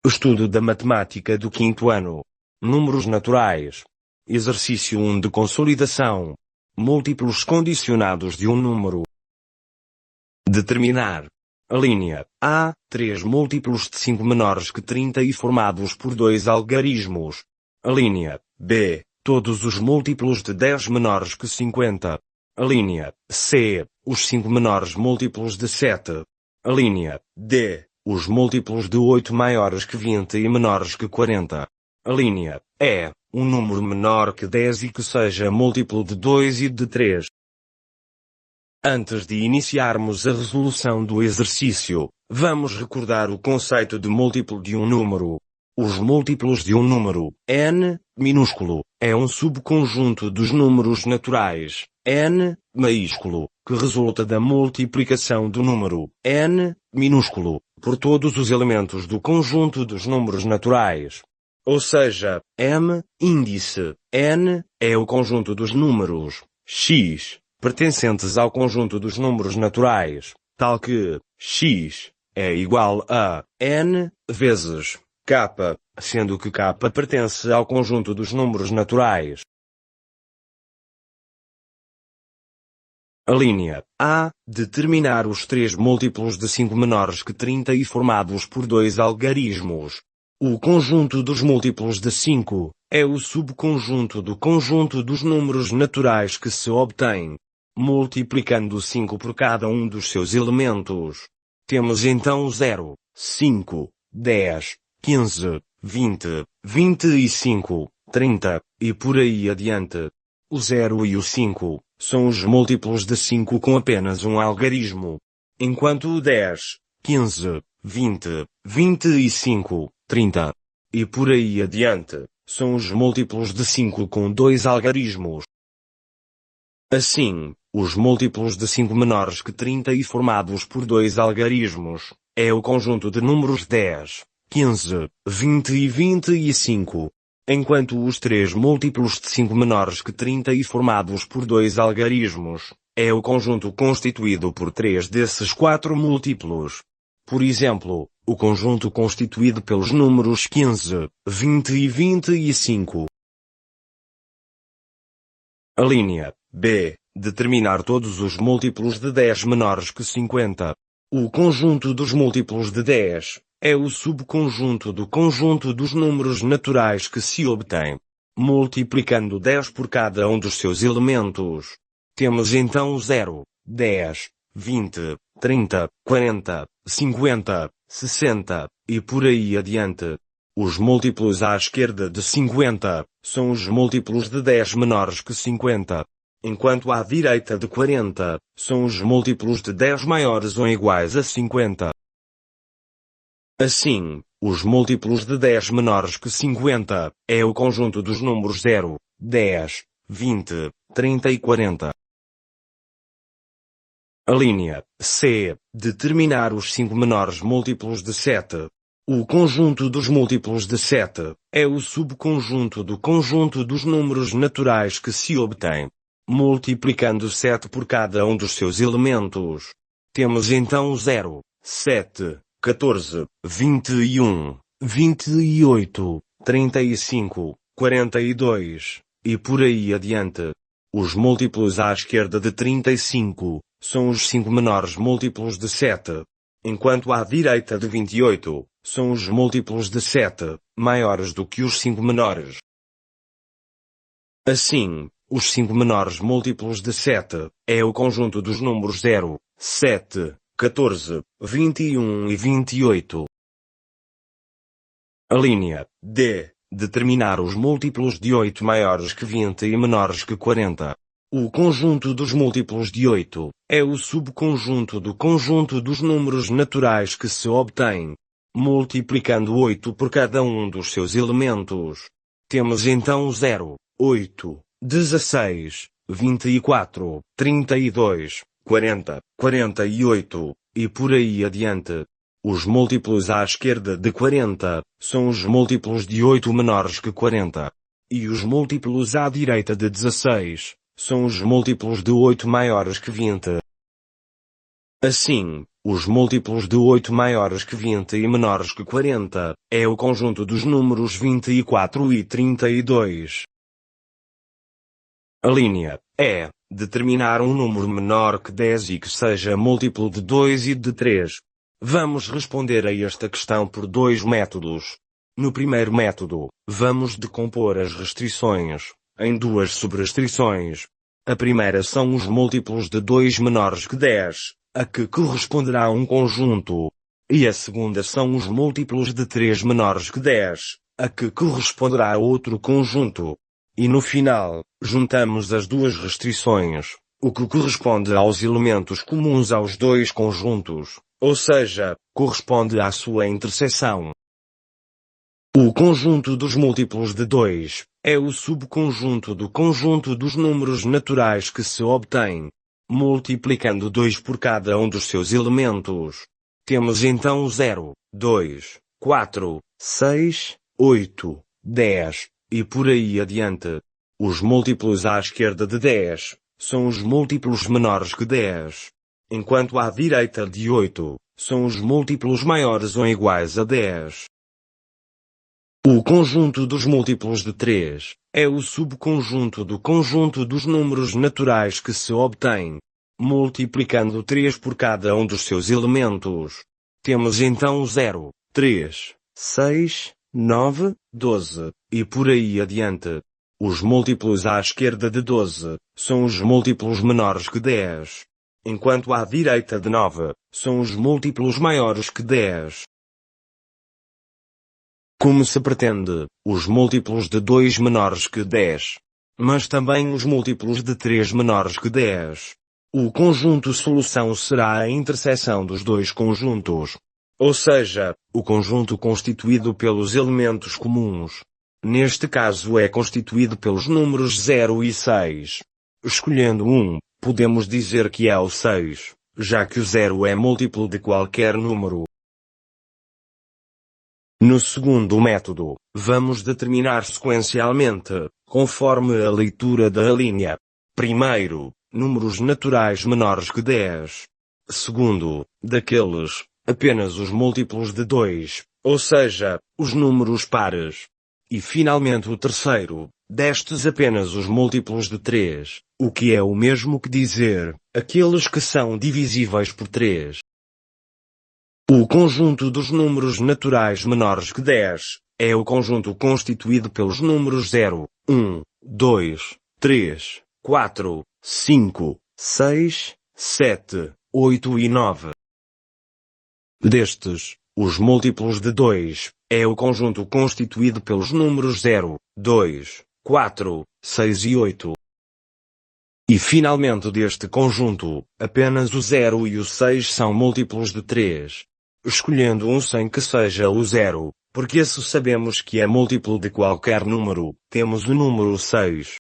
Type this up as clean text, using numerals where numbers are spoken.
Estudo da matemática do quinto ano. Números naturais. Exercício 1 de consolidação. Múltiplos condicionados de um número. Determinar. A linha A, 3 múltiplos de 5 menores que 30 e formados por dois algarismos. A linha B, todos os múltiplos de 10 menores que 50. A linha C, os 5 menores múltiplos de 7. A linha D, os múltiplos de 8 maiores que 20 e menores que 40. A linha E, um número menor que 10 e que seja múltiplo de 2 e de 3. Antes de iniciarmos a resolução do exercício, vamos recordar o conceito de múltiplo de um número. Os múltiplos de um número, n, minúsculo, é um subconjunto dos números naturais, n, maiúsculo, que resulta da multiplicação do número, n, minúsculo, por todos os elementos do conjunto dos números naturais. Ou seja, m, índice, n, é o conjunto dos números, x, pertencentes ao conjunto dos números naturais, tal que x é igual a n vezes k, sendo que k pertence ao conjunto dos números naturais. A linha A, determinar os 3 múltiplos de 5 menores que 30 e formados por dois algarismos. O conjunto dos múltiplos de 5 é o subconjunto do conjunto dos números naturais que se obtém multiplicando 5 por cada um dos seus elementos. Temos então 0, 5, 10, 15, 20, 25, 30, e por aí adiante. O 0 e o 5 são os múltiplos de 5 com apenas um algarismo, enquanto o 10, 15, 20, 25, 30, e por aí adiante, são os múltiplos de 5 com dois algarismos. Assim, os múltiplos de 5 menores que 30 e formados por dois algarismos, é o conjunto de números 10, 15, 20 e 25, enquanto os 3 múltiplos de 5 menores que 30 e formados por dois algarismos, é o conjunto constituído por 3 desses 4 múltiplos. Por exemplo, o conjunto constituído pelos números 15, 20 e 25. A linha B, determinar todos os múltiplos de 10 menores que 50. O conjunto dos múltiplos de 10 é o subconjunto do conjunto dos números naturais que se obtém multiplicando 10 por cada um dos seus elementos. Temos então 0, 10, 20, 30, 40, 50, 60, e por aí adiante. Os múltiplos à esquerda de 50 são os múltiplos de 10 menores que 50. Enquanto à direita de 40, são os múltiplos de 10 maiores ou iguais a 50. Assim, os múltiplos de 10 menores que 50, é o conjunto dos números 0, 10, 20, 30 e 40. A linha C, determinar os 5 menores múltiplos de 7. O conjunto dos múltiplos de 7, é o subconjunto do conjunto dos números naturais que se obtém multiplicando 7 por cada um dos seus elementos. Temos então 0, 7, 14, 21, 28, 35, 42, e por aí adiante. Os múltiplos à esquerda de 35, são os 5 menores múltiplos de 7, enquanto à direita de 28, são os múltiplos de 7, maiores do que os 5 menores. Assim, os 5 menores múltiplos de 7, é o conjunto dos números 0, 7, 14, 21 e 28. A linha D, determinar os múltiplos de 8 maiores que 20 e menores que 40. O conjunto dos múltiplos de 8, é o subconjunto do conjunto dos números naturais que se obtém multiplicando 8 por cada um dos seus elementos. Temos então 0, 8, 16, 24, 32, 40, 48, e por aí adiante. Os múltiplos à esquerda de 40, são os múltiplos de 8 menores que 40. E os múltiplos à direita de 16, são os múltiplos de 8 maiores que 20. Assim, Os múltiplos de 8 maiores que 20 e menores que 40, é o conjunto dos números 24 e 32. A linha é determinar um número menor que 10 e que seja múltiplo de 2 e de 3. Vamos responder a esta questão por dois métodos. No primeiro método, vamos decompor as restrições em duas subrestrições. A primeira são os múltiplos de 2 menores que 10, a que corresponderá um conjunto. E a segunda são os múltiplos de 3 menores que 10, a que corresponderá a outro conjunto. E no final, juntamos as duas restrições, o que corresponde aos elementos comuns aos dois conjuntos, ou seja, corresponde à sua interseção. O conjunto dos múltiplos de 2 é o subconjunto do conjunto dos números naturais que se obtém multiplicando 2 por cada um dos seus elementos. Temos então 0, 2, 4, 6, 8, 10, e por aí adiante. Os múltiplos à esquerda de 10 são os múltiplos menores que 10, enquanto à direita de 8 são os múltiplos maiores ou iguais a 10. O conjunto dos múltiplos de 3 é o subconjunto do conjunto dos números naturais que se obtém multiplicando 3 por cada um dos seus elementos. Temos então 0, 3, 6, 9, 12, e por aí adiante. Os múltiplos à esquerda de 12 são os múltiplos menores que 10, enquanto à direita de 9 são os múltiplos maiores que 10. Como se pretende, os múltiplos de 2 menores que 10, mas também os múltiplos de 3 menores que 10. O conjunto solução será a interseção dos dois conjuntos, ou seja, o conjunto constituído pelos elementos comuns. Neste caso é constituído pelos números 0 e 6. Escolhendo um, podemos dizer que é o 6, já que o 0 é múltiplo de qualquer número. No segundo método, vamos determinar sequencialmente, conforme a leitura da linha. Primeiro, números naturais menores que 10. Segundo, daqueles, apenas os múltiplos de 2, ou seja, os números pares. E finalmente o terceiro, destes apenas os múltiplos de 3, o que é o mesmo que dizer, aqueles que são divisíveis por 3. O conjunto dos números naturais menores que 10 é o conjunto constituído pelos números 0, 1, 2, 3, 4, 5, 6, 7, 8 e 9. Destes, os múltiplos de 2 é o conjunto constituído pelos números 0, 2, 4, 6 e 8. E finalmente deste conjunto, apenas o 0 e o 6 são múltiplos de 3. Escolhendo um sem que seja o 0, porque se sabemos que é múltiplo de qualquer número, temos o número 6.